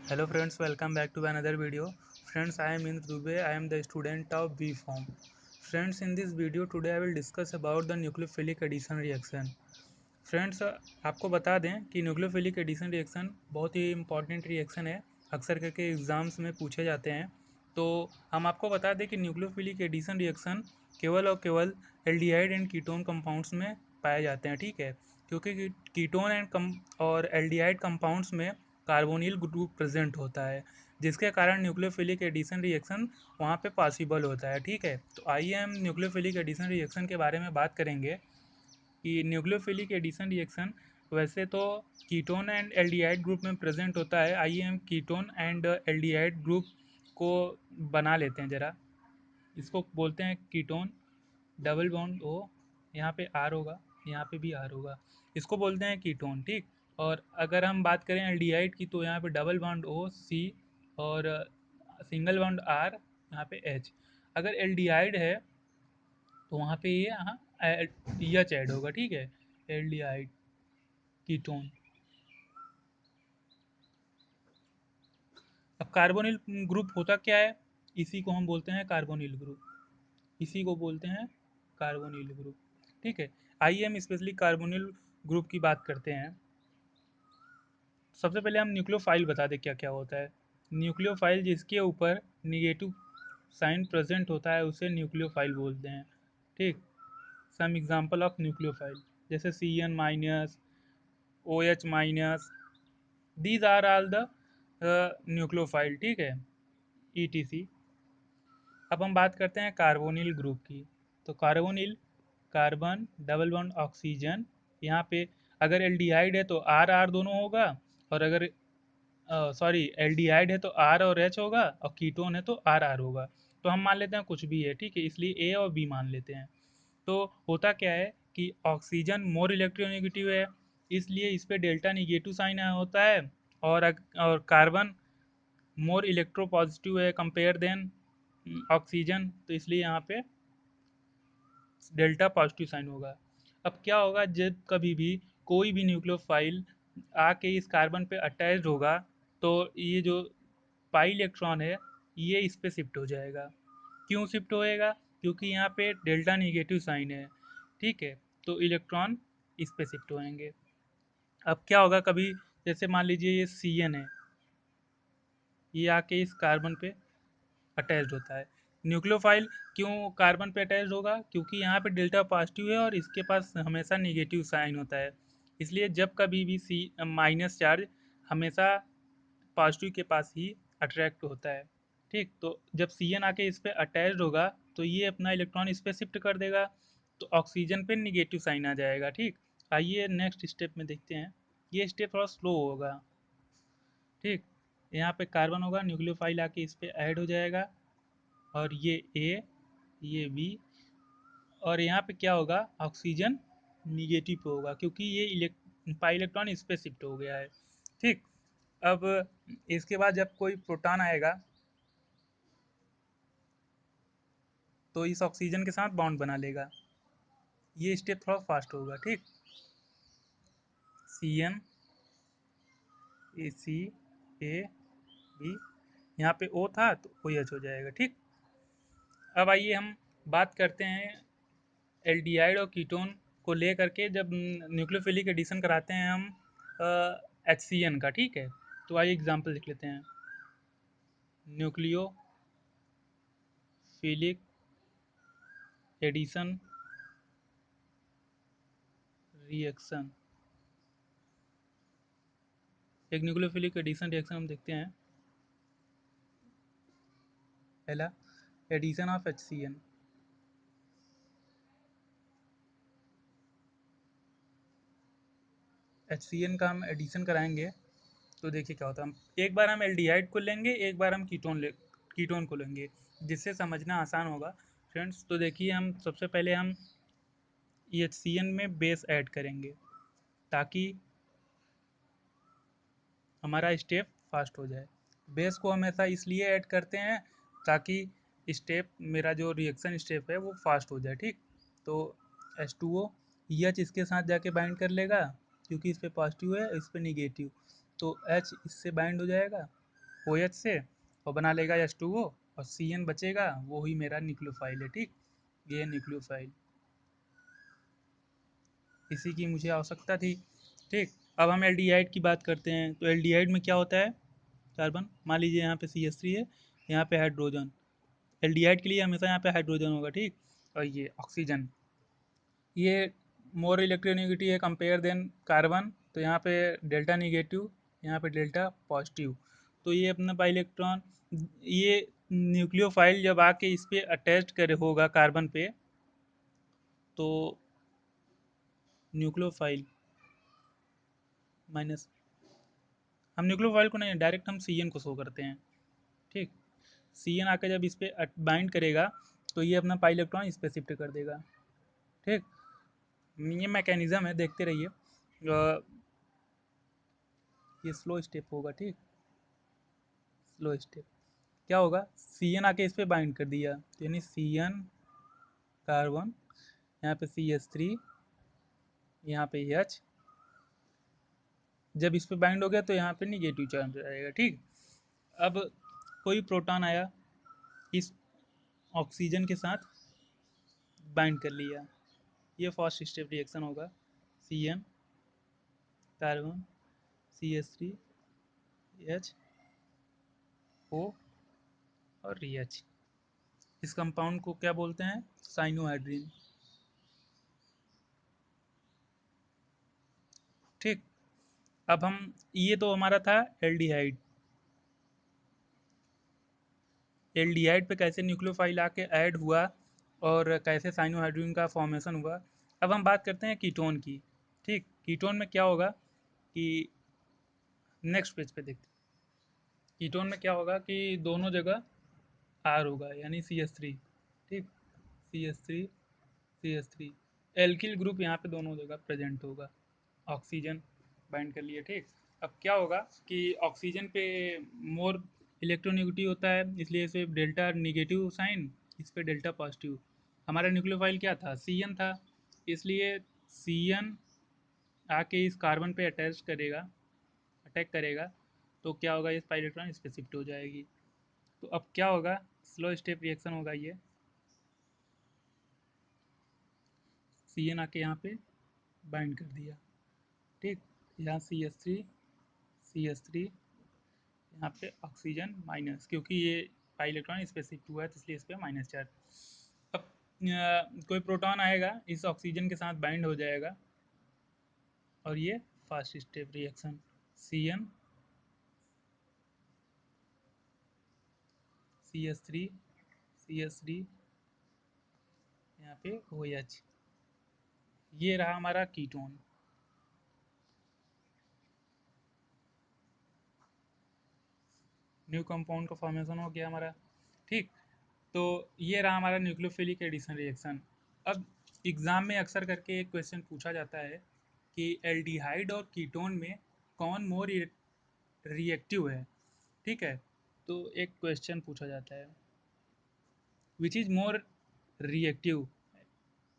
Hello friends, welcome back to another video. Friends, I am Indra Dubey. I am the student of B Form. Friends, in this video today I will discuss about the nucleophilic addition reaction. Friends, आपको बता दें कि nucleophilic addition reaction बहुत ही important reaction है। अक्सर करके exams में पूछे जाते हैं। तो हम आपको बता दें कि न्यूक्लियोफिलिक एडिशन रिएक्शन केवल और केवल एल्डिहाइड एंड कीटोन कंपाउंड्स में पाए जाते हैं, ठीक है। क्योंकि कीटोन एंड कम और एल्डिहाइड कंपाउंड्स में कार्बोनिल ग्रुप प्रेजेंट होता है, जिसके कारण न्यूक्लियोफिलिक एडिशन रिएक्शन वहाँ पे पॉसिबल होता है, ठीक है। तो आइए हम न्यूक्लियोफिलिक एडिशन रिएक्शन के बारे में बात करेंगे कि न्यूक्लियोफिलिक एडिशन रिएक्शन वैसे तो कीटोन एंड एल्डिहाइड ग्रुप में प्रेजेंट होता है। आइए हम कीटोन एंड एल्डिहाइड ग्रुप को बना लेते हैं ज़रा। इसको बोलते हैं कीटोन, डबल बॉन्ड ओ, यहाँ पे आर होगा, यहाँ पे भी आर होगा। इसको बोलते हैं कीटोन, ठीक। और अगर हम बात करें एल्डिहाइड की तो यहाँ पे डबल बॉन्ड ओ सी और सिंगल बॉन्ड आर, यहाँ पे एच। अगर एल्डिहाइड है तो वहाँ पे ये यहाँ एच ऐड होगा, ठीक है। Aldehyde ketone. अब कार्बोनिल ग्रुप होता क्या है, इसी को हम बोलते हैं कार्बोनिल ग्रुप। इसी को बोलते हैं कार्बोनिल ग्रुप, ठीक है। आइए हम स्पेशली कार्बोनिल ग्रुप की बात करते हैं। सबसे पहले हम न्यूक्लियोफाइल बता दें क्या क्या होता है। न्यूक्लियोफाइल जिसके ऊपर निगेटिव साइन प्रेजेंट होता है उसे न्यूक्लियोफाइल बोलते हैं, ठीक। सम एग्जांपल ऑफ न्यूक्लियोफाइल जैसे CN-, OH-, these are all the nucleophile, ठीक है, ETC। अब हम बात करते हैं कार्बोनिल ग्रुप की। तो carbonyl, carbon double bond oxygen, यहाँ पे अगर एल्डिहाइड है तो आर आर दोनों होगा, और अगर सॉरी एल्डिहाइड है तो आर और एच होगा, और कीटोन है तो आर आर होगा। तो हम मान लेते हैं कुछ भी है, ठीक है, इसलिए ए और बी मान लेते हैं। तो होता क्या है कि ऑक्सीजन मोर इलेक्ट्रोनेगेटिव है, इसलिए इस पर डेल्टा निगेटिव साइन होता है। और कार्बन मोर इलेक्ट्रो पॉजिटिव है कंपेयर देन ऑक्सीजन, तो इसलिए यहाँ पे डेल्टा पॉजिटिव साइन होगा। अब क्या होगा, जब कभी भी कोई भी न्यूक्लियोफाइल आके इस कार्बन पे अटैच्ड होगा तो ये जो पाई इलेक्ट्रॉन है ये इस पे शिफ्ट हो जाएगा। क्यों शिफ्ट होएगा? क्योंकि यहाँ पे डेल्टा निगेटिव साइन है, ठीक है। तो इलेक्ट्रॉन इस पे शिफ्ट होएंगे। अब क्या होगा, कभी जैसे मान लीजिए ये CN है, ये आके इस कार्बन पे अटैच्ड होता है। न्यूक्लियोफाइल क्यों कार्बन पे अटैच्ड होगा? क्योंकि यहाँ पे डेल्टा पॉजिटिव है और इसके पास हमेशा निगेटिव साइन होता है। इसलिए जब कभी भी सी माइनस चार्ज हमेशा पॉजिटिव के पास ही अट्रैक्ट होता है, ठीक। तो जब CN आके इस पर अटैच्ड होगा तो ये अपना इलेक्ट्रॉन इस पर शिफ्ट कर देगा, तो ऑक्सीजन पे निगेटिव साइन आ जाएगा, ठीक। आइए नेक्स्ट स्टेप में देखते हैं। ये स्टेप थोड़ा स्लो होगा, ठीक। यहाँ पे कार्बन होगा, न्यूक्लियोफाइल आके इस पर ऐड हो जाएगा, और ये ए, ये बी, और यहाँ पे क्या होगा, ऑक्सीजन निगेटिव पे होगा क्योंकि ये पाई इलेक्ट्रॉन इस पे शिफ्ट हो गया है, ठीक। अब इसके बाद जब कोई प्रोटॉन आएगा तो इस ऑक्सीजन के साथ बॉन्ड बना लेगा। ये स्टेप थोड़ा फास्ट होगा, ठीक। CN, AC, A, B, यहाँ पे O था तो OH हो जाएगा, ठीक। अब आइए हम बात करते हैं एल्डिहाइड और कीटोन को ले करके जब न्यूक्लियोफिलिक एडिशन कराते हैं हम HCN का, ठीक है। तो आइए एग्जांपल लिख लेते हैं। Nucleophilic addition reaction. एक न्यूक्लियोफिलिक एडिशन रिएक्शन हम देखते हैं। पहला, एडिशन ऑफ HCN। HCN का हम एडिशन कराएंगे तो देखिए क्या होता है। हम एक बार हम एल्डिहाइड को लेंगे, एक बार हम कीटोन को लेंगे, जिससे समझना आसान होगा। फ्रेंड्स, तो देखिए हम सबसे पहले हम HCN में बेस ऐड करेंगे ताकि हमारा स्टेप फास्ट हो जाए। बेस को हमेशा इसलिए ऐड करते हैं ताकि स्टेप, मेरा जो रिएक्शन स्टेप है वो फास्ट हो जाए, ठीक। तो H2O, EH इसके साथ जाके बाइंड कर लेगा क्योंकि इस पे पॉजिटिव है, इस पे निगेटिव, तो H इससे बाइंड हो जाएगा, OH से और बना लेगा H2O, और CN बचेगा, वो ही मेरा न्यूक्लियोफाइल है। ठीक, ये है न्यूक्लियोफाइल, इसी की मुझे आवश्यकता थी। ठीक, अब हम एल्डिहाइड की बात करते हैं। तो एल्डिहाइड में क्या होता है, कार्बन, मान लीजिए यहाँ पे CH3 है, यहाँ पे हाइड्रोजन। एल्डिहाइड के लिए हमेशा यहाँ पे हाइड्रोजन होगा। ठीक, और ये ऑक्सीजन, ये मोर इलेक्ट्रोनिगेटिव है कंपेयर देन कार्बन, तो यहाँ पे डेल्टा निगेटिव, यहाँ पे डेल्टा पॉजिटिव। तो ये अपना बाई इलेक्ट्रॉन, ये न्यूक्लियोफाइल जब आके इस पे अटैच करे होगा कार्बन पे, तो न्यूक्लियोफाइल माइनस, हम न्यूक्लियोफाइल को नहीं, डायरेक्ट हम CN को शो करते हैं। ठीक, CN आके जब इस पे बाइंड करेगा तो ये अपना पाई इलेक्ट्रॉन इस पे शिफ्ट कर देगा। ठीक, ये मैकेनिज्म है, देखते रहिए। ये स्लो स्टेप होगा। ठीक, स्लो स्टेप क्या होगा, CN आके इस पे बाइंड कर दिया, यानी CN कार्बन, यहाँ पे CH3, यहाँ पे H, जब इस पे बाइंड हो गया तो यहाँ पे निगेटिव चार्ज आएगा। ठीक, अब कोई प्रोटॉन आया, इस ऑक्सीजन के साथ बाइंड कर लिया, ये फर्स्ट स्टेप रिएक्शन होगा। CN कार्बन, CH3, HO और EH, इस कंपाउंड को क्या बोलते हैं, साइनोहाइड्रिन। ठीक, अब हम, ये तो हमारा था एल्डिहाइड। एल्डिहाइड पे कैसे न्यूक्लियोफाइल आके ऐड हुआ और कैसे साइनोहाइड्रिन का फॉर्मेशन हुआ। अब हम बात करते हैं कीटोन की। ठीक, कीटोन में क्या होगा कि, नेक्स्ट पेज पे देखते हैं। कीटोन में क्या होगा कि दोनों जगह R होगा, यानी CH3। ठीक, CH3, CH3, एल्किल ग्रुप यहाँ पे दोनों जगह प्रेजेंट होगा। ऑक्सीजन बाइंड कर लिए। ठीक, अब क्या होगा कि ऑक्सीजन पे मोर इलेक्ट्रोनिगेटिव होता है, इसलिए इसे डेल्टा निगेटिव साइन, इस पे डेल्टा पॉजिटिव। हमारा न्यूक्लियोफाइल क्या था, CN था, इसलिए CN आके इस कार्बन पे अटैच करेगा, अटैक करेगा, तो क्या होगा, इस पाई इलेक्ट्रॉन इस पे शिफ्ट हो जाएगी। तो अब क्या होगा, स्लो स्टेप रिएक्शन होगा ये। CN आके यहाँ पे बाइंड कर दिया। ठीक, यहाँ CH3 यहाँ पे ऑक्सीजन माइनस, क्योंकि ये पाई इलेक्ट्रॉन इस पे शिफ्ट हुआ है तो इसलिए इस पे माइनस चार्ज। अब कोई प्रोटॉन आएगा, इस ऑक्सीजन के साथ बाइंड हो जाएगा, और ये fast step reaction, CN, CH3, CH3, यहाँ पे OH, ये रहा हमारा कीटोन। न्यू कंपाउंड का फॉर्मेशन हो गया हमारा। ठीक, तो ये रहा हमारा न्यूक्लियोफिलिक एडिशन रिएक्शन। अब एग्ज़ाम में अक्सर करके एक क्वेश्चन पूछा जाता है कि एल्डिहाइड और कीटोन में कौन मोर रिएक्टिव है। ठीक है, तो एक क्वेश्चन पूछा जाता है, which is more reactive,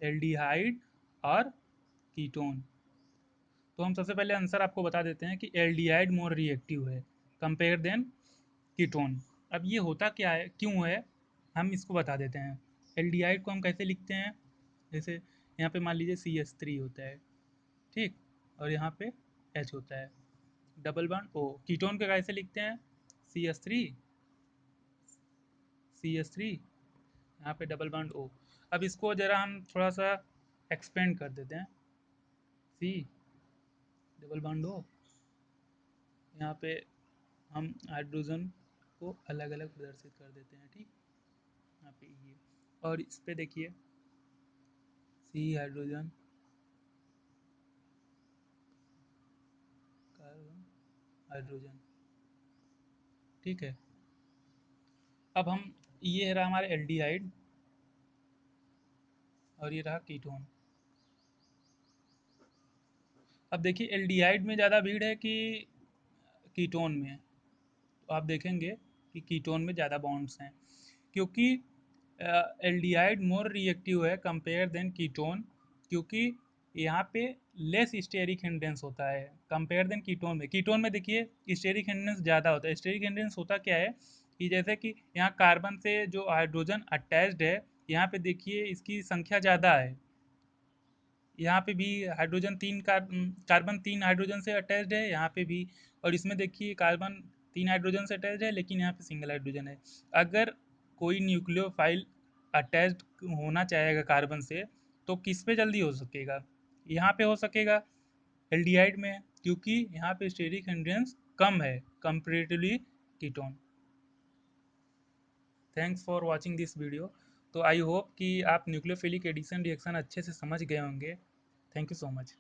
aldehyde और कीटोन। तो हम सबसे पहले आंसर आपको बता देते हैं कि एल्डिहाइड मोर रिएक्टिव है कंपेयर देन कीटोन। अब ये होता क्या है, क्यों है, हम इसको बता देते हैं। एल्डिहाइड को हम कैसे लिखते हैं, जैसे यहाँ पे मान लीजिए CH3 होता है। ठीक, और यहाँ पे H होता है, डबल बॉन्ड O। कीटोन को कैसे लिखते हैं, CH3 यहाँ पे डबल बॉन्ड O। अब इसको ज़रा हम थोड़ा सा एक्सपेंड कर देते हैं, C डबल बॉन्ड O, यहाँ पे हम हाइड्रोजन को अलग अलग प्रदर्शित कर देते हैं। ठीक, यहाँ पे ये, और इस पे देखिए C हाइड्रोजन, कार्बन, हाइड्रोजन। ठीक है, अब हम, ये रहा हमारा एल्डिहाइड और ये रहा कीटोन। अब देखिए एल्डिहाइड में ज़्यादा भीड़ है कि कीटोन में, तो आप देखेंगे कि कीटोन में ज़्यादा बॉन्ड्स हैं, क्योंकि एल्डिहाइड मोर रिएक्टिव है कंपेयर देन कीटोन, क्योंकि यहाँ पे लेस स्टेरिक हिंड्रेंस होता है कंपेयर देन कीटोन में। कीटोन में देखिए स्टेरिक हिंड्रेंस ज़्यादा होता है। स्टेरिक हिंड्रेंस होता क्या है कि जैसे कि यहाँ कार्बन से जो हाइड्रोजन अटैच्ड है, यहाँ पे देखिए इसकी संख्या ज़्यादा है। यहाँ पे भी हाइड्रोजन कार्बन 3 हाइड्रोजन से अटैच्ड है यहाँ पे भी। और इसमें देखिए कार्बन 3 हाइड्रोजन से अटैच्ड है, लेकिन यहाँ पे सिंगल हाइड्रोजन है। अगर कोई न्यूक्लियोफाइल अटैच्ड होना चाहेगा कार्बन से, तो किस पे जल्दी हो सकेगा? यहाँ पे हो सकेगा, एल्डिहाइड में, क्योंकि यहाँ पे स्टेरिक हिंड्रेंस कम है comparatively ketone. Thanks for watching this video. तो आई होप कि आप न्यूक्लियोफिलिक एडिशन रिएक्शन अच्छे से समझ गए होंगे। Thank you so much.